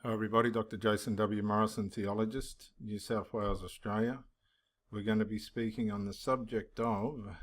Hello everybody, Dr. Jason W. Morrison, theologist, New South Wales, Australia. We're going to be speaking on the subject of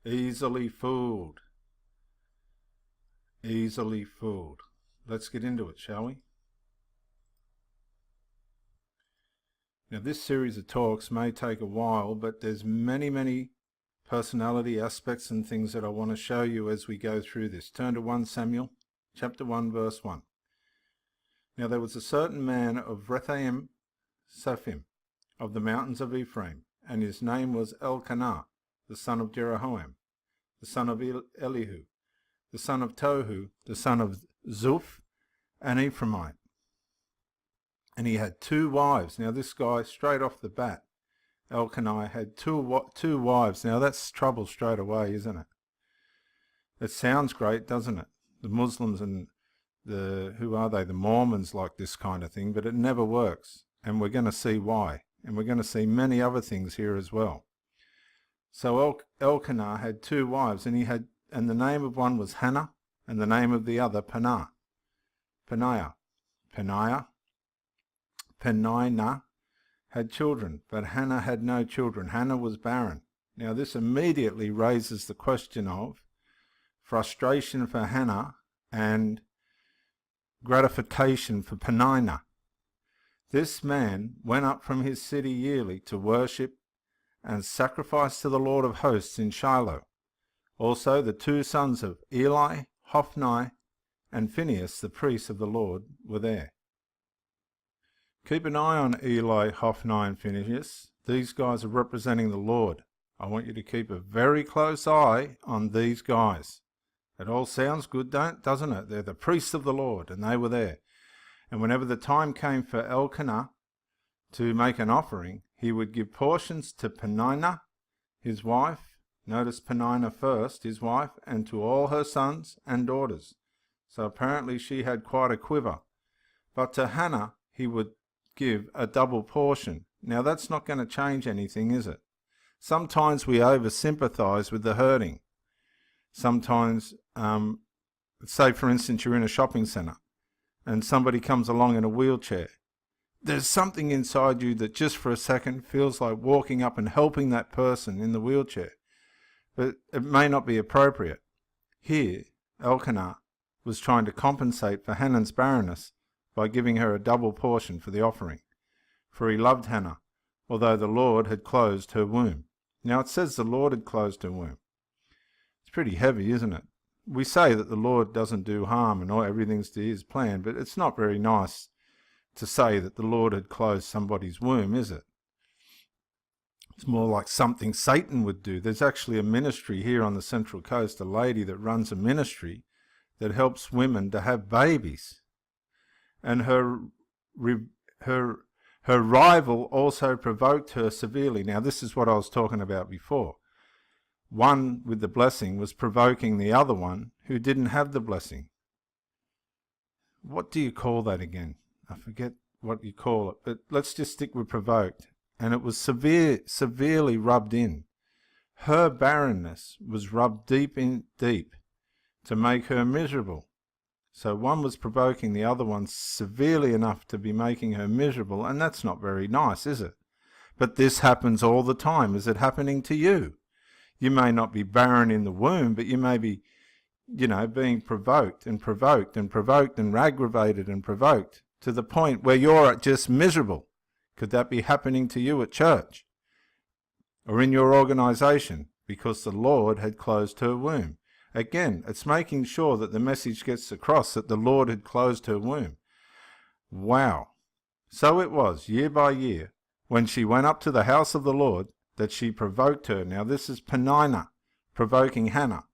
easily fooled. Easily fooled. Let's get into it, shall we? Now this series of talks may take a while, but there's many personality aspects and things that I want to show you as we go through this. Turn to 1 Samuel, chapter 1, verse 1. Now there was a certain man of Rephaim Saphim, of the mountains of Ephraim, and his name was Elkanah, the son of Jeroham, the son of Elihu, the son of Tohu, the son of Zuph, an Ephraimite. And he had 2 wives. Now this guy, straight off the bat, Elkanah, had two wives. Now that's trouble straight away, isn't it? It sounds great, doesn't it? The Muslims and the Mormons like this kind of thing, but it never works. And we're going to see why. And we're going to see many other things here as well. So Elkanah had 2 wives, and the name of one was Hannah, and the name of the other Peninnah. Peninnah had children, but Hannah had no children. Hannah was barren. Now this immediately raises the question of frustration for Hannah and gratification for Peninnah. This man went up from his city yearly to worship and sacrifice to the Lord of hosts in Shiloh. Also the 2 sons of Eli, Hophni, and Phinehas, the priests of the Lord, were there. Keep an eye on Eli, Hophni, and Phinehas. These guys are representing the Lord. I want you to keep a very close eye on these guys. It all sounds good, doesn't it? They're the priests of the Lord, and they were there. And whenever the time came for Elkanah to make an offering, he would give portions to Peninnah, his wife. Notice Peninnah first, his wife, and to all her sons and daughters. So apparently she had quite a quiver. But to Hannah he would give a double portion. Now that's not going to change anything, is it? Sometimes we over-sympathise with the hurting. Sometimes, say for instance you're in a shopping centre and somebody comes along in a wheelchair. There's something inside you that just for a second feels like walking up and helping that person in the wheelchair. But it may not be appropriate. Here, Elkanah was trying to compensate for Hannah's barrenness by giving her a double portion for the offering. For he loved Hannah, although the Lord had closed her womb. Now it says the Lord had closed her womb. It's pretty heavy, isn't it? We say that the Lord doesn't do harm and everything's to his plan, but it's not very nice to say that the Lord had closed somebody's womb, is it? It's more like something Satan would do. There's actually a ministry here on the Central Coast, a lady that runs a ministry that helps women to have babies. And her rival also provoked her severely. Now this is what I was talking about before. One with the blessing was provoking the other one who didn't have the blessing. What do you call that again? I forget what you call it, but let's just stick with provoked. And it was severely rubbed in. Her barrenness was rubbed deep to make her miserable. So one was provoking the other one severely enough to be making her miserable, and that's not very nice, is it? But this happens all the time. Is it happening to you? You may not be barren in the womb, but you may be, being provoked and aggravated and provoked to the point where you're just miserable. Could that be happening to you at church or in your organization because the Lord had closed her womb? Again, it's making sure that the message gets across that the Lord had closed her womb. Wow. So it was, year by year, when she went up to the house of the Lord, that she provoked her. Now this is Peninnah provoking Hannah.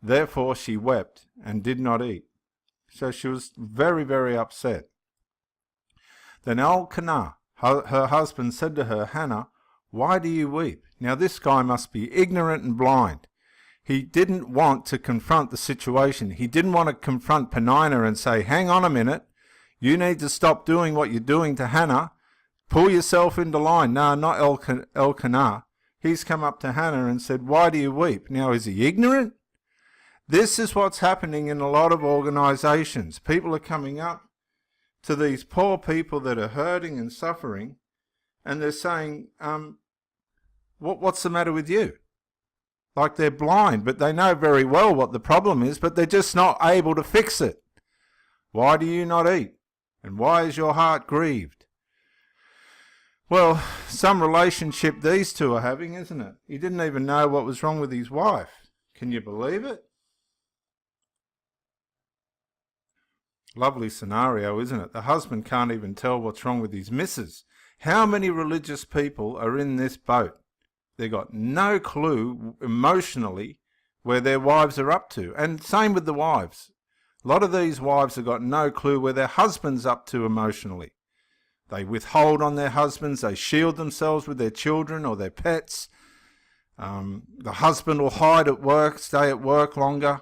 Therefore she wept and did not eat. So she was very upset. Then Elkanah, her husband, said to her, Hannah, why do you weep? Now this guy must be ignorant and blind. He didn't want to confront the situation. He didn't want to confront Peninnah and say, hang on a minute, you need to stop doing what you're doing to Hannah. Pull yourself into line. No, not Elkanah. He's come up to Hannah and said, why do you weep? Now, is he ignorant? This is what's happening in a lot of organizations. People are coming up to these poor people that are hurting and suffering, and they're saying, what's the matter with you? Like they're blind, but they know very well what the problem is, but they're just not able to fix it. Why do you not eat? And why is your heart grieved? Well, some relationship these two are having, isn't it? He didn't even know what was wrong with his wife. Can you believe it? Lovely scenario, isn't it? The husband can't even tell what's wrong with his missus. How many religious people are in this boat? They've got no clue emotionally where their wives are up to. And same with the wives. A lot of these wives have got no clue where their husband's up to emotionally. They withhold on their husbands. They shield themselves with their children or their pets. The husband will hide at work, stay at work longer.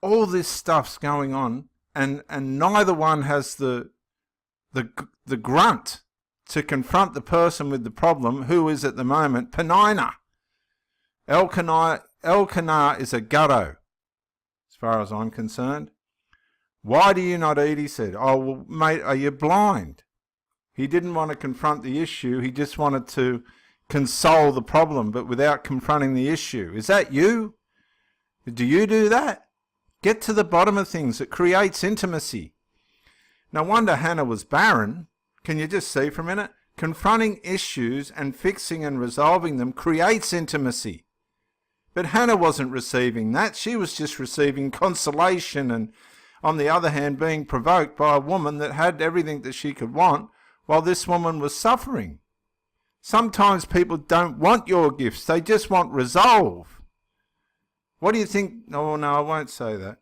All this stuff's going on, and neither one has the grunt to confront the person with the problem, who is at the moment Penina. Elkanah is a gutto, as far as I'm concerned. Why do you not eat? He said. Oh, well, mate, are you blind? He didn't want to confront the issue. He just wanted to console the problem, but without confronting the issue. Is that you? Do you do that? Get to the bottom of things. It creates intimacy. No wonder Hannah was barren. Can you just see for a minute? Confronting issues and fixing and resolving them creates intimacy. But Hannah wasn't receiving that. She was just receiving consolation and, on the other hand, being provoked by a woman that had everything that she could want while this woman was suffering. Sometimes people don't want your gifts. They just want resolve. What do you think? Oh, no, I won't say that.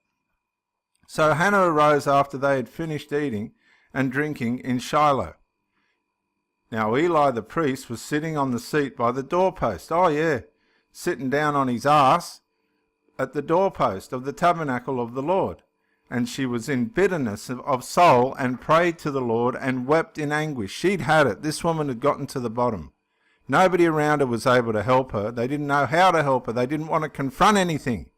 So Hannah arose after they had finished eating and drinking in Shiloh. Now Eli the priest was sitting on the seat by the doorpost. Oh yeah, sitting down on his ass at the doorpost of the tabernacle of the Lord. And she was in bitterness of soul and prayed to the Lord and wept in anguish. She'd had it. This woman had gotten to the bottom. Nobody around her was able to help her. They didn't know how to help her. They didn't want to confront anything.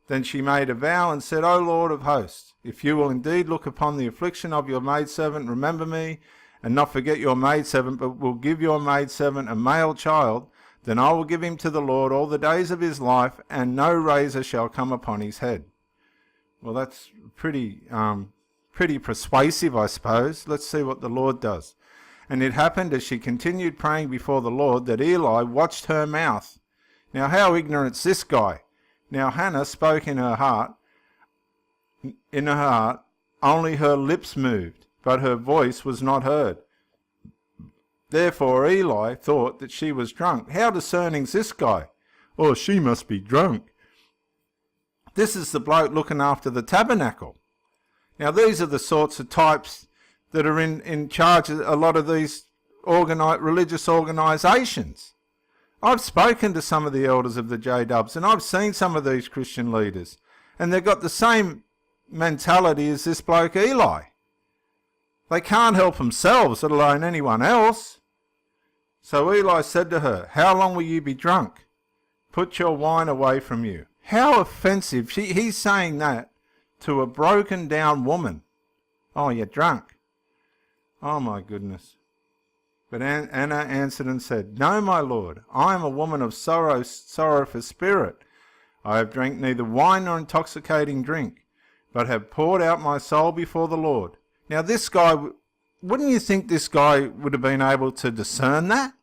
Then she made a vow and said, O Lord of hosts, if you will indeed look upon the affliction of your maidservant, remember me, and not forget your maidservant, but will give your maidservant a male child, then I will give him to the Lord all the days of his life, and no razor shall come upon his head. Well, that's pretty persuasive, I suppose. Let's see what the Lord does. And it happened as she continued praying before the Lord that Eli watched her mouth. Now, how ignorant's this guy? Now Hannah spoke in her heart, only her lips moved, but her voice was not heard. Therefore Eli thought that she was drunk. How discerning's this guy? Oh, she must be drunk. This is the bloke looking after the tabernacle. Now these are the sorts of types that are in charge of a lot of these religious organisations. I've spoken to some of the elders of the J-Dubs, and I've seen some of these Christian leaders, and they've got the same mentality as this bloke Eli. They can't help themselves, let alone anyone else. So Eli said to her, how long will you be drunk? Put your wine away from you. How offensive. He's saying that to a broken down woman. Oh, you're drunk. Oh my goodness. But Anna answered and said, no, my lord, I am a woman of sorrow for spirit. I have drank neither wine nor intoxicating drink, but have poured out my soul before the Lord. Now this guy, wouldn't you think this guy would have been able to discern that?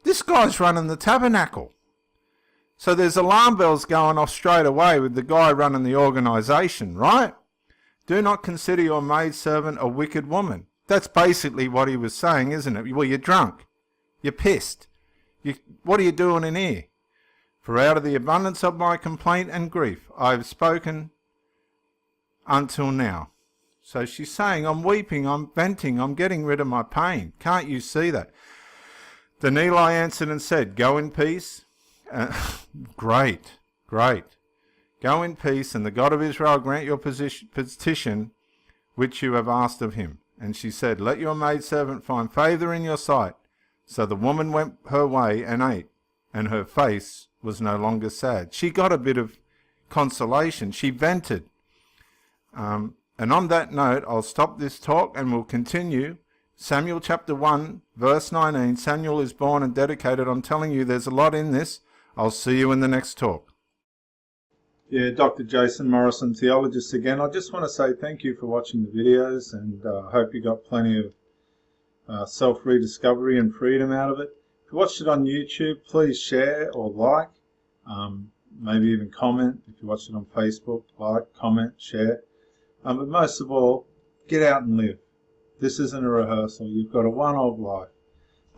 This guy's running the tabernacle. So there's alarm bells going off straight away with the guy running the organisation, right? Do not consider your maidservant a wicked woman. That's basically what he was saying, isn't it? Well, you're drunk. You're pissed. What are you doing in here? For out of the abundance of my complaint and grief, I have spoken until now. So she's saying, I'm weeping, I'm venting, I'm getting rid of my pain. Can't you see that? Then Eli answered and said, go in peace. Great. Go in peace, and the God of Israel grant your petition which you have asked of him. And she said, let your maidservant find favour in your sight. So the woman went her way and ate, and her face was no longer sad. She got a bit of consolation. She vented. And on that note, I'll stop this talk and we'll continue. Samuel chapter 1, verse 19. Samuel is born and dedicated. I'm telling you, there's a lot in this. I'll see you in the next talk. Yeah, Dr. Jason Morrison, theologist again. I just want to say thank you for watching the videos, and I hope you got plenty of self-rediscovery and freedom out of it. If you watched it on YouTube, please share or like, maybe even comment. If you watched it on Facebook, like, comment, share. But most of all, get out and live. This isn't a rehearsal. You've got a one-off life.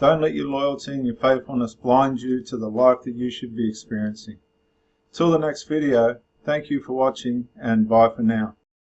Don't let your loyalty and your faithfulness blind you to the life that you should be experiencing. Till the next video, thank you for watching, and bye for now.